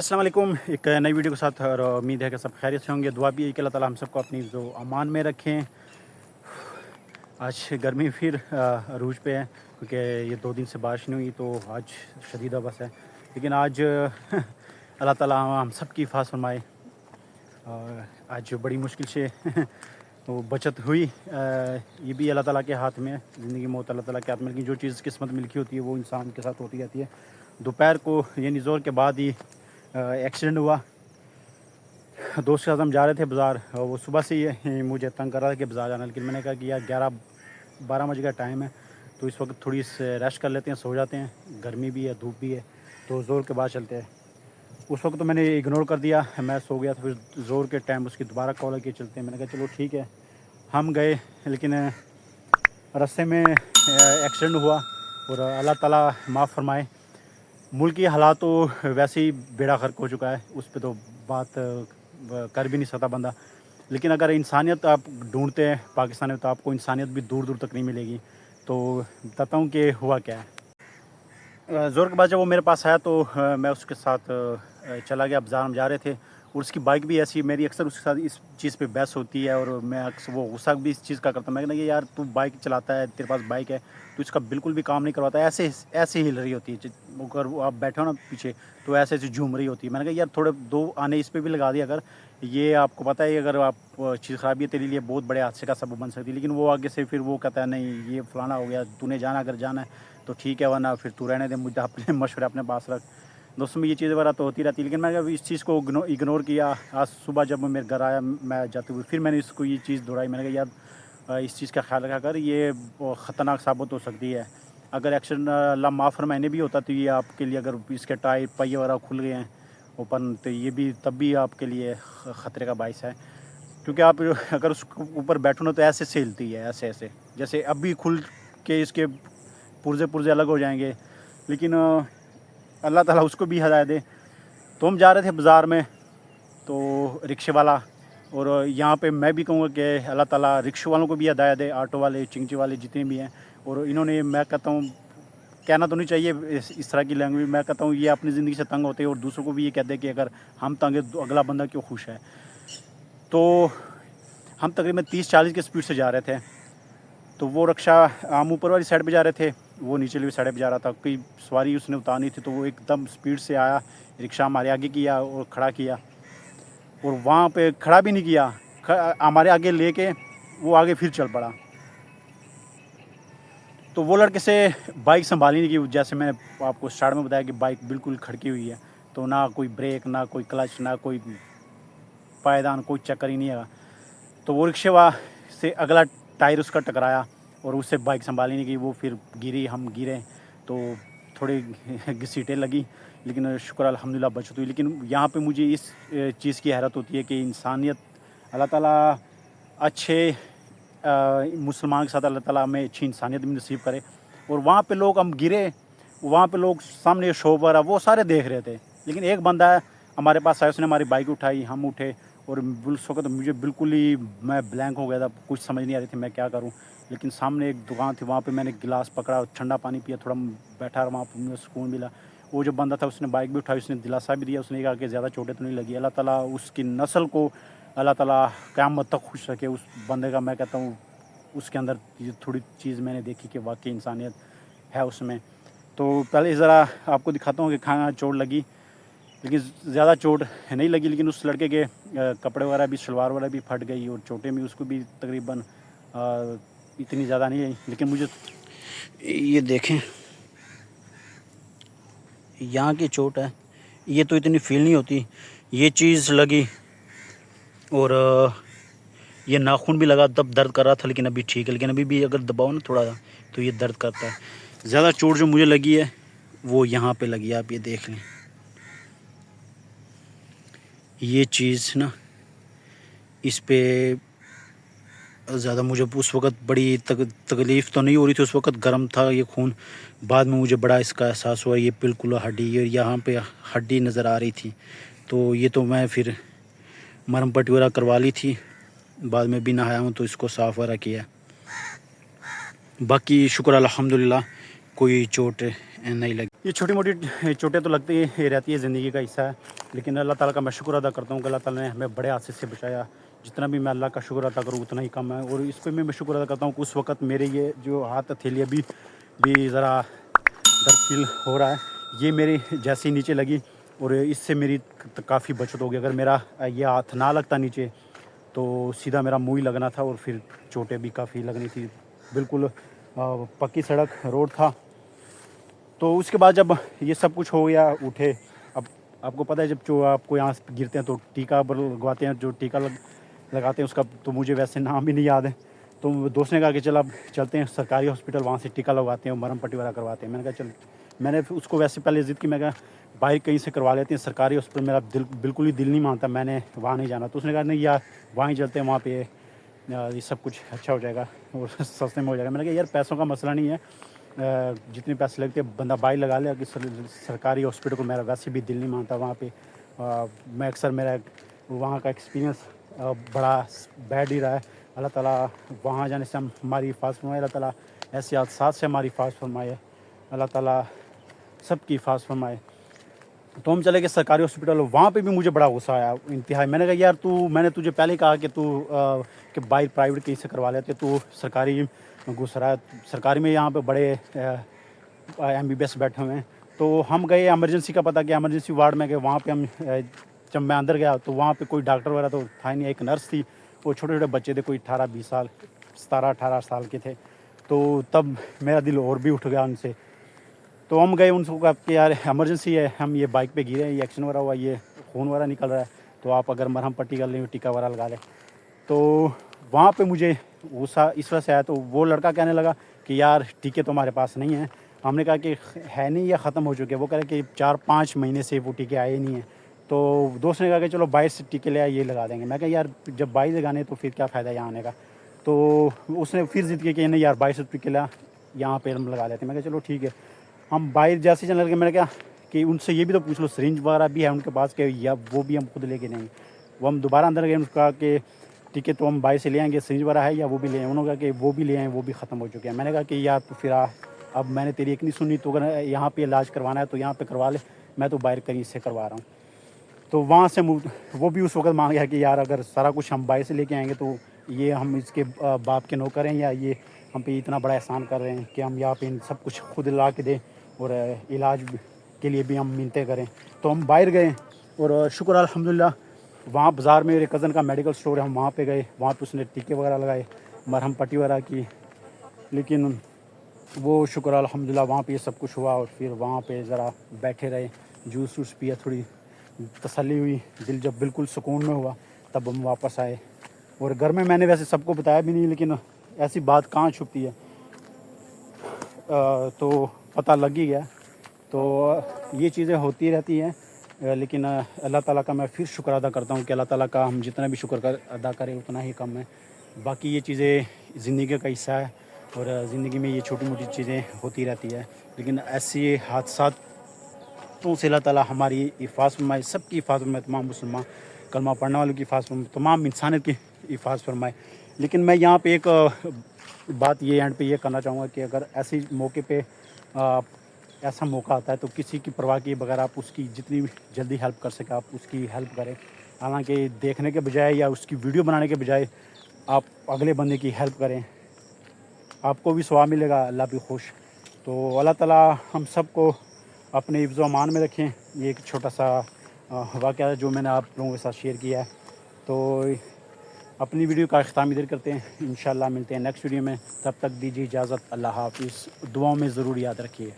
अस्सलाम वालेकुम। एक नई वीडियो के साथ और उम्मीद है कि सब खैरियत से होंगे। दुआ भी है कि अल्लाह ताला हम सबको अपनी जो अमान में रखें। आज गर्मी फिर अरूज पे है क्योंकि ये 2 दिन से बारिश नहीं हुई, तो आज शदीद बस है। लेकिन आज अल्लाह ताला हम सब की हिफाज़त फरमाए। आज बड़ी मुश्किल से वो बचत हुई। ये भी अल्लाह ताला के हाथ में है। ज़िंदगी मौत अल्लाह ताला के हाथ में, लेकिन जो चीज़ किस्मत में लिखी होती है वो इंसान के साथ होती रहती है। दोपहर को यानी ज़ोर के बाद ही एक्सीडेंट हुआ। दोस्त के साथ हम जा रहे थे बाज़ार, वो सुबह से ही मुझे तंग कर रहा था कि बाज़ार जाना, लेकिन मैंने कहा कि यार 11-12 बजे का टाइम है, तो इस वक्त थोड़ी रेस्ट कर लेते हैं, सो जाते हैं। गर्मी भी है, धूप भी है, तो ज़ोर के बाद चलते हैं। उस वक्त तो मैंने इग्नोर कर दिया, मैं सो गया था। फिर ज़ोर के टाइम उसकी दोबारा कॉल करके चलते हैं। मैंने कहा चलो ठीक है। हम गए, लेकिन रास्ते में एक्सीडेंट हुआ और अल्लाह ताला माफ़ फरमाए। मुल्क की हालात तो वैसे ही बेड़ा गर्क हो चुका है, उस पर तो बात कर भी नहीं सकता बंदा। लेकिन अगर इंसानियत आप ढूंढते हैं पाकिस्तान में, तो आपको इंसानियत भी दूर दूर तक नहीं मिलेगी। तो बताता हूँ कि हुआ क्या है। ज़ोर के बाद जब वो मेरे पास आया तो मैं उसके साथ चला गया। बाज़ार हम जा रहे थे और उसकी बाइक भी ऐसी, मेरी अक्सर उसके साथ इस चीज़ पे बहस होती है और मैं अक्सर वो गुस्सा भी इस चीज़ का करता हूँ। मैं कहना कि यार तू बाइक चलाता है, तेरे पास बाइक है, तो इसका बिल्कुल भी काम नहीं करवाता। ऐसे ऐसे हिल रही होती है, अगर आप बैठे हो ना पीछे, तो ऐसे ऐसे झूम रही होती है। मैंने कहा यार थोड़े 2 आने इस पर भी लगा दिया अगर, ये आपको पता है अगर आप चीज़ ख़राबी है तेरे लिए बहुत बड़े हादसे का सबब बन सकती है। लेकिन वो आगे से फिर वो कहता है नहीं ये फलाना हो गया, तूने जाना अगर जाना है तो ठीक है, वरना फिर तू रहने दे, मुझे अपने मशवरे अपने पास रख। दोस्तों में ये चीज़ वगैरह तो होती रहती है, लेकिन मैंने इस चीज़ को इग्नोर किया। आज सुबह जब मैं मेरे घर आया, मैं जाते हुए फिर मैंने इसको ये चीज़ दोहराई। मैंने कहा यार इस चीज़ का ख्याल रखा कर, ये ख़तरनाक साबित हो सकती है। अगर एक्सीडेंट अल्लाह माफ़ फरमाए भी होता तो ये आपके लिए, अगर इसके टायर पहिए वगैरह खुल गए हैं ओपन, तो ये भी तब भी आपके लिए ख़तरे का बाइस है। क्योंकि आप अगर उसके ऊपर बैठो ना तो ऐसे से हिलती है, ऐसे ऐसे जैसे अभी खुल के इसके पुर्जे पुर्जे अलग हो जाएंगे। लेकिन अल्लाह ताला उसको भी हदायत दे। तो हम जा रहे थे बाज़ार में, तो रिक्शे वाला, और यहाँ पे मैं भी कहूँगा कि अल्लाह ताला रिक्शे वालों को भी हदायत दे, ऑटो वाले, चिंची वाले जितने भी हैं। और इन्होंने, मैं कहता हूँ, कहना तो नहीं चाहिए इस तरह की लैंग्वेज, मैं कहता हूँ ये अपनी ज़िंदगी से तंग होते हैं और दूसरों को भी ये कहते हैं कि अगर हम तंग है तो अगला बंदा क्यों खुश है। तो हम तकरीबन 30-40 की स्पीड से जा रहे थे। तो वो रिक्शा, हम ऊपर वाली साइड पे जा रहे थे, वो नीचे वाली साइड पे जा रहा था। कोई सवारी उसने उतारनी थी, तो वो एकदम स्पीड से आया, रिक्शा हमारे आगे किया और खड़ा किया, और वहाँ पे खड़ा भी नहीं किया, हमारे आगे लेके वो आगे फिर चल पड़ा। तो वो लड़के से बाइक संभाली नहीं की। जैसे मैंने आपको स्टार्ट में बताया कि बाइक बिल्कुल खड़की हुई है, तो ना कोई ब्रेक, ना कोई क्लच, ना कोई पायदान, कोई चक्कर ही नहीं है। तो वो रिक्शे वाले से अगला टायर उसका टकराया और उससे बाइक संभाली नहीं गई, वो फिर गिरी, हम गिरे, तो थोड़ी घसीटें लगी, लेकिन शुक्र अल्हम्दुलिल्लाह बचत हुई। लेकिन यहाँ पे मुझे इस चीज़ की हैरत होती है कि इंसानियत, अल्लाह ताला अच्छे मुसलमान के साथ अल्लाह ताला हमें अच्छी इंसानियत भी नसीब करे। और वहाँ पे लोग, हम गिरे, वहाँ पे लोग सामने शॉप वगैरह वो सारे देख रहे थे, लेकिन एक बंदा है हमारे पास आया, उसने हमारी बाइक उठाई, हम उठे, और उस वक्त मुझे बिल्कुल ही, मैं ब्लैंक हो गया था, कुछ समझ नहीं आ रही थी मैं क्या करूं। लेकिन सामने एक दुकान थी, वहाँ पे मैंने गिलास पकड़ा, ठंडा पानी पिया, थोड़ा बैठा, वहाँ पर मुझे सुकून मिला। वो जो बंदा था उसने बाइक भी उठाई, उसने दिलासा भी दिया, उसने कहा कि ज़्यादा चोटें तो नहीं लगी। अल्लाह ताला उसकी नस्ल को अल्लाह ताला क़यामत तक खुश रखे उस बंदे का। मैं कहता हूँ उसके अंदर ये थोड़ी चीज़ मैंने देखी कि वाकई इंसानियत है उसमें। तो पहले ज़रा आपको दिखाता हूँ कि कहाँ चोट लगी, लेकिन ज़्यादा चोट नहीं लगी। लेकिन उस लड़के के कपड़े वगैरह भी, शलवार वगैरह भी फट गई, और चोटें भी उसको भी तकरीबन इतनी ज़्यादा नहीं आई। लेकिन मुझे ये देखें, यहाँ की चोट है, ये तो इतनी फील नहीं होती, ये चीज़ लगी, और ये नाखून भी लगा, तब दर्द कर रहा था, लेकिन अभी ठीक है। लेकिन अभी भी अगर दबाओ ना थोड़ा तो ये दर्द करता है। ज़्यादा चोट जो मुझे लगी है वो यहाँ पे लगी है, आप ये देख लें। ये चीज़ ना, इस पे ज़्यादा मुझे उस वक़्त बड़ी तकलीफ़ तो नहीं हो रही थी, उस वक़्त गर्म था ये खून। बाद में मुझे बड़ा इसका एहसास हुआ, ये बिल्कुल हड्डी, और यहाँ पे हड्डी नज़र आ रही थी। तो ये तो मैं फिर मरहम पट्टी वगैरह करवा ली थी, बाद में भी नहाया हूँ तो इसको साफ़ वगैरह किया। बाकी शुक्र अल्हम्दुलिल्लाह कोई चोट नहीं लगी। ये छोटी मोटी चोटें तो लगती ही रहती है, ज़िंदगी का हिस्सा है, लेकिन अल्लाह ताला का मैं शुक्र अदा करता हूँ कि अल्लाह ताला ने हमें बड़े हादसे से बचाया। जितना भी मैं अल्लाह का शुक्र अदा करूँ उतना ही कम है। और इस पे मैं शुक्र अदा करता हूँ कि उस वक़्त मेरे ये जो हाथ हथेली भी ज़रा दर्द फील हो रहा है, ये मेरी जैसे ही नीचे लगी और इससे मेरी काफ़ी बचत हो गई। अगर मेरा ये हाथ ना लगता नीचे तो सीधा मेरा मुँह ही लगना था और फिर चोटें भी काफ़ी लगनी थी। बिल्कुल पक्की सड़क रोड था। तो उसके बाद जब ये सब कुछ हो गया, उठे, अब आपको पता है जब जो आपको यहाँ से गिरते हैं तो टीका लगवाते हैं, जो टीका लगाते हैं उसका तो मुझे वैसे नाम भी नहीं याद है। तो दोस्त ने कहा कि चल अब चलते हैं सरकारी हॉस्पिटल, वहाँ से टीका लगवाते हैं, मरहम पट्टी वगैरह करवाते हैं। मैंने कहा चल, मैंने उसको वैसे पहले ज़िद की, मैं कहा बाइक कहीं से करवा लेते हैं, सरकारी हॉस्पिटल मेरा बिल्कुल ही दिल नहीं मानता, मैंने वहाँ नहीं जाना। तो उसने कहा नहीं यार वहाँ ही चलते हैं, वहाँ पे ये सब कुछ अच्छा हो जाएगा और सस्ते में हो जाएगा। मैंने कहा यार पैसों का मसला नहीं है, जितने पैसे लगते हैं बंदा बाइक लगा ले। कि सरकारी हॉस्पिटल को मेरा वैसे भी दिल नहीं मानता वहाँ पे। मैं अक्सर मेरा वहाँ का एक्सपीरियंस बड़ा बैड ही रहा है। अल्लाह ताला वहाँ जाने से हमारी हिफाज़त फरमाए, अल्लाह ताला ऐसे हादसात से हमारी हिफाज़त फरमाए, अल्लाह ताला सबकी हिफाज़त फरमाए। तो हम चले गए सरकारी हॉस्पिटल, वहाँ पे भी मुझे बड़ा गुस्सा आया इंतहाई। मैंने कहा यार मैंने तुझे पहले कहा कि कि बाइक प्राइवेट कहीं से करवा लेते, तू सरकारी घुस रहा है। सरकारी में यहाँ पे बड़े MBBS बैठे हुए हैं। तो हम गए इमरजेंसी का पता किया, इमरजेंसी वार्ड में गए। वहाँ पे हम जब मैं अंदर गया तो वहाँ पे कोई डॉक्टर वगैरह तो था ही नहीं। एक नर्स थी, वो छोटे छोटे बच्चे थे, कोई 18-20 साल, 17-18 साल के थे। तो तब मेरा दिल और भी उठ गया उनसे। तो हम गए, उनको कहा कि यार इमरजेंसी है, हम ये बाइक पे गिरे हैं, ये एक्सीडेंट वगैरह हुआ, ये खून वगैरह निकल रहा है, तो आप अगर मरहम पट्टी कर लें, टीका वगैरह लगा लें। तो वहाँ पे मुझे गुस्सा इस वजह से आया। तो वो लड़का कहने लगा कि यार टीके तो हमारे पास नहीं हैं। हमने कहा कि है नहीं या ख़त्म हो चुके हैं। वो कह रहे कि 4-5 महीने से वो टीके आए नहीं हैं। तो दोस्त ने कहा कि चलो 22 टीके ले आए, ये लगा देंगे। मैं कहा यार जब 22 लगाने तो फिर क्या फ़ायदा यहाँ आने का। तो उसने फिर ज़िद की कि नहीं यार 22 टीके ला, यहाँ पे हम लगा लेते हैं। मैं कहा चलो ठीक है। हम बाहर जैसे चलने लगे, मैंने कहा कि उनसे ये भी तो पूछ लो सिरिंज वगैरह भी है उनके पास, कि या वो भी हम खुद लेके जाएंगे। वो हम दोबारा अंदर गए, उनको कहा कि ठीक है तो हम बाहर से ले आएंगे, सिरिंज वगैरह है या वो भी ले आए। उन्होंने कहा कि वो भी ले आए, वो भी ख़त्म हो चुके हैं। मैंने कहा कि यार तो फिर अब मैंने तेरी एक नहीं सुनी, तो अगर यहाँ पे इलाज करवाना है तो यहाँ पे करवा ले, मैं तो बाहर कहीं से करवा रहा हूँ। तो वहाँ से वो भी उस वक्त मान गया कि यार अगर सारा कुछ हम बाहर से लेके आएंगे तो ये हम इसके बाप के नौकर हैं, या ये हम पे इतना बड़ा एहसान कर रहे हैं कि हम यहाँ पे सब कुछ खुद ला के दें और इलाज के लिए भी हम मिन्नतें करें। तो हम बाहर गए और शुक्र अल्हम्दुलिल्लाह वहाँ बाज़ार में मेरे कज़न का मेडिकल स्टोर है, हम वहाँ पे गए। वहाँ पे उसने टीके वगैरह लगाए, मरहम पट्टी वगैरह की। लेकिन वो शुक्र अल्हम्दुलिल्लाह वहाँ पे ये सब कुछ हुआ। और फिर वहाँ पे ज़रा बैठे रहे, जूस वूस पिया, थोड़ी तसल्ली हुई, दिल जब बिल्कुल सुकून में हुआ तब हम वापस आए। और घर में मैंने वैसे सबको बताया भी नहीं, लेकिन ऐसी बात कहाँ छुपती है, तो पता लग ही गया। तो ये चीज़ें होती रहती हैं, लेकिन अल्लाह ताला का मैं फिर शुक्र अदा करता हूँ कि अल्लाह ताला का हम जितना भी शुक्र अदा करें उतना ही कम है। बाकी ये चीज़ें ज़िंदगी का हिस्सा है और ज़िंदगी में ये छोटी मोटी चीज़ें होती रहती है। लेकिन ऐसे हादसातों से अल्लाह ताला हमारी हिफाज़त फरमाए, सबकी हिफाज़त फरमाए, तमाम मुसलमान कलमा पढ़ने वालों की हिफाज़त फरमाए, तमाम इंसानियत की हिफाज़त फरमाए। लेकिन मैं यहाँ पे एक बात ये एंड पे ये करना चाहूँगा कि अगर ऐसे मौके पे ऐसा मौका आता है तो किसी की परवाह किए बगैर आप उसकी जितनी जल्दी हेल्प कर सके आप उसकी हेल्प करें। हालांकि देखने के बजाय या उसकी वीडियो बनाने के बजाय आप अगले बंदे की हेल्प करें, आपको भी सवाब मिलेगा, अल्लाह भी खुश। तो अल्लाह ताला हम सबको अपने हिफ्ज़ व अमान में रखें। ये एक छोटा सा वाक़या है जो मैंने आप लोगों के साथ शेयर किया है। तो अपनी वीडियो का अख्ताम इधर करते हैं, इंशाल्लाह मिलते हैं नेक्स्ट वीडियो में। तब तक दीजिए इजाज़त, अल्लाह हाफ़िज़। दुआओं में ज़रूर याद रखिए।